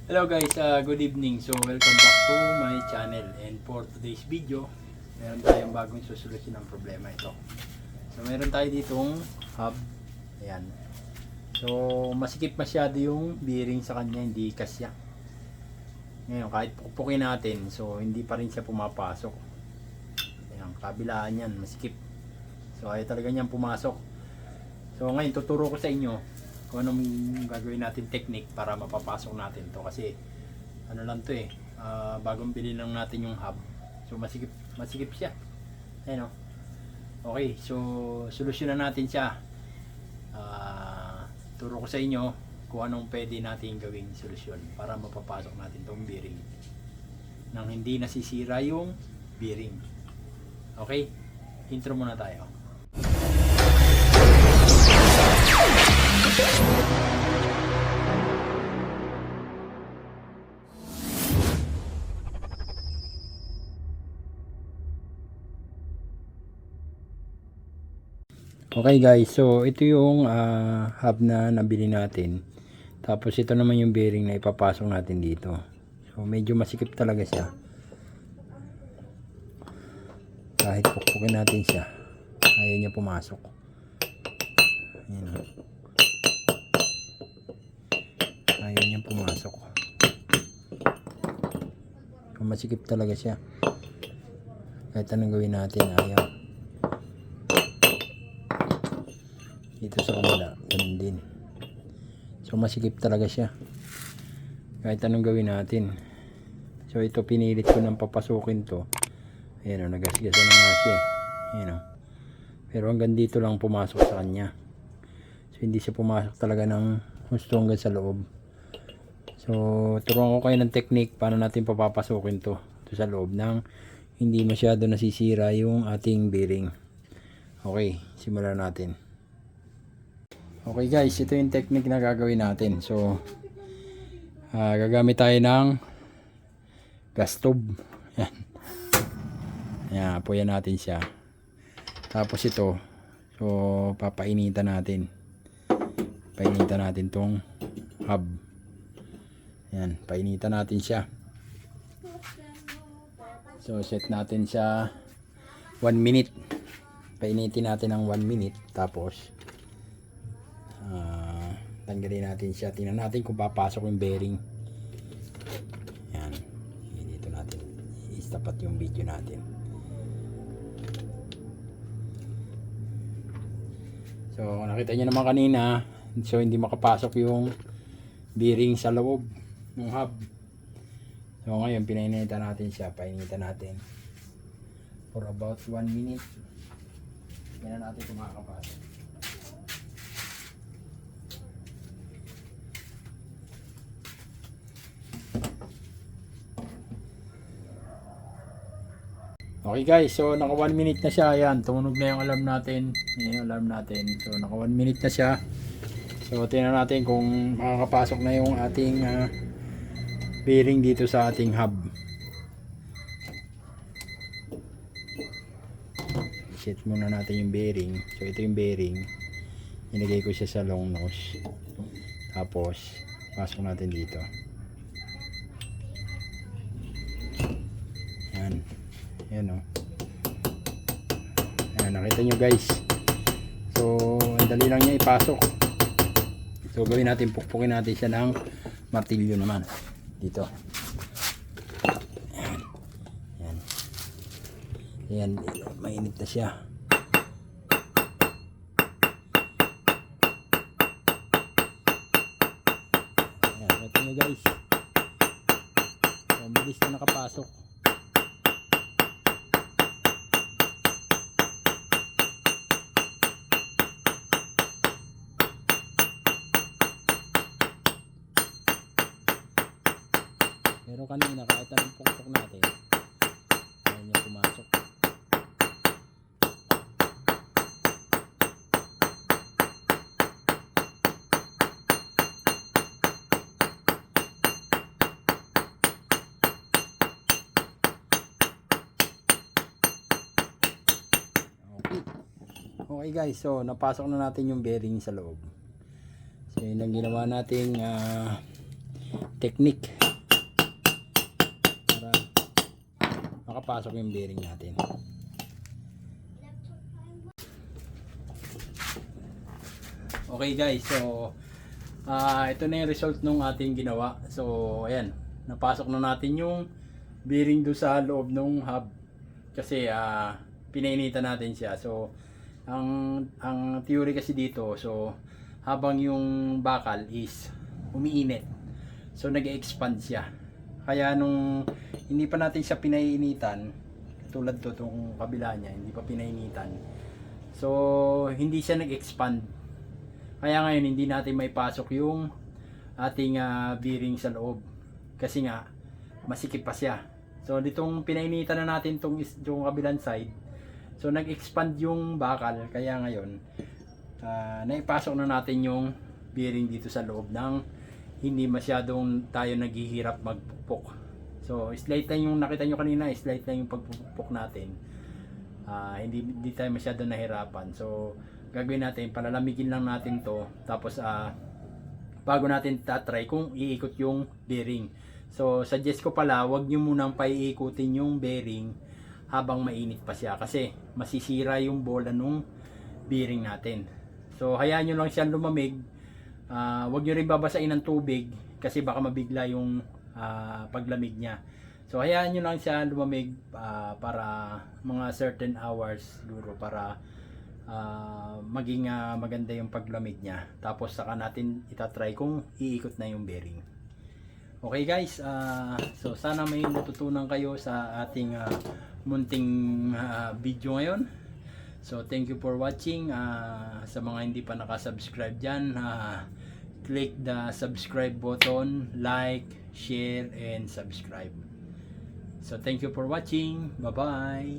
Hello guys, good evening. So welcome back to my channel, and for today's video meron tayong bagong susolusyon ng problema ito. So meron tayo ditong hub. Ayan. So masikip masyado yung bearing sa kanya, hindi kasya. Ngayon kahit pukpukin natin, so hindi pa rin siya pumapasok. Ayan, kabilaan yan, masikip. So ayaw talaga niyang pumasok. So ngayon tuturo ko sa inyo kung anong gagawin natin technique para mapapasok natin to, kasi ano lang to bagong bili lang natin yung hub. So masikip siya. Ayan o. Okay, so solusyonan natin siya. Turo ko sa inyo kung anong pwede natin gawing solusyon para mapapasok natin tong bearing nang hindi nasisira yung bearing. Okay, intro muna tayo. Okay guys, so ito yung hub na nabili natin. Tapos ito naman yung bearing na ipapasok natin dito. So medyo masikip talaga siya. Kahit pukpukin natin siya, ayaw niya pumasok. Ayan. Ayaw niya pumasok. So masikip talaga siya. Kahit anong gawin natin, ayaw. Dito sa kabila, ganun din. So masikip talaga siya kahit anong gawin natin. So ito, pinilit ko nang papasukin to. Ayan o, nagasgasan na nga siya. Ayan o. Pero hanggang dito lang pumasok sa kanya. So hindi siya pumasok talaga ng gusto hanggang sa loob. So turuan ko kayo ng technique paano natin papapasukin to sa loob nang hindi masyado nasisira yung ating bearing. Okay, simulan natin. Okay guys, ito yung technique na gagawin natin. So gagamit tayo ng gas tube. Yan. Yan, apoyan natin siya. Tapos ito, so papainitan natin. Painitan natin tong hub. Yan, painitan natin siya. So set natin siya 1 minute. Painitin natin ng 1 minute. Tapos tanggalin natin siya. Tingnan natin kung papasok yung bearing. Yan. Dito natin i-tapat yung video natin. So nakita nyo naman kanina, so hindi makapasok yung bearing sa loob ng hub. So ngayon pinainitan natin siya. Painitan natin for about 1 minute. Tingnan natin kung makakapasok. Okay guys, so naka 1 minute na siya. Ayan, tumunog na yung alarm natin. Ayan yung alarm natin. So naka 1 minute na siya. So tingnan natin kung makakapasok na yung ating bearing dito sa ating hub. Set muna natin yung bearing. So ito yung bearing. Inagay ko siya sa long nose. Tapos pasok natin dito. Ayan. Ayan o. Ayan, nakita nyo guys. So ang dali lang niya ipasok. So gawin natin, pukpukin natin siya ng martilyo naman dito. Ayan. Ayan. Ayan, mainit na siya. Ayan, nakita nyo guys. So bilis na nakapasok. Pero kanina kahit anong pukpok natin, ayaw niya pumasok. Okay guys, so napasok na natin yung bearing sa loob. So yun ang ginawa nating technique para makapasok yung bearing natin. Okay guys, so ito na yung result ng ating ginawa. So ayan, napasok na natin yung bearing do sa loob ng hub kasi pinainitan natin siya. So ang theory kasi dito, so habang yung bakal is umiinit, so nag-expand siya. Kaya nung hindi pa natin siya pinainitan, tulad to tong kabila niya, hindi pa pinainitan, so hindi siya nag-expand. Kaya ngayon hindi natin may pasok yung ating bearing sa loob kasi nga masikip pa siya. So ditong pinainitan na natin tong kabilang side, so nag-expand yung bakal, kaya ngayon naipasok na natin yung bearing dito sa loob ng hindi masyadong tayo naghihirap magpupok. So slight lang yung nakita nyo kanina, slight lang yung pagpupok natin. Hindi tayo masyadong nahirapan. So gagawin natin, palalamigin lang natin to, tapos bago natin tatry kung iikot yung bearing. So suggest ko pala, wag nyo munang paiikutin yung bearing habang mainit pa siya kasi masisira yung bola nung bearing natin. So hayaan nyo lang siya lumamig. Wag nyo rin babasain ng tubig kasi baka mabigla yung paglamig niya. So hayaan nyo lang siya lumamig para mga certain hours siguro, para maging maganda yung paglamig niya. Tapos saka natin itatry kung iikot na yung bearing. Okay guys, so sana may natutunan kayo sa ating munting video ngayon. So thank you for watching. Sa mga hindi pa nakasubscribe dyan, click the subscribe button, like, share, and subscribe. So thank you for watching. Bye bye.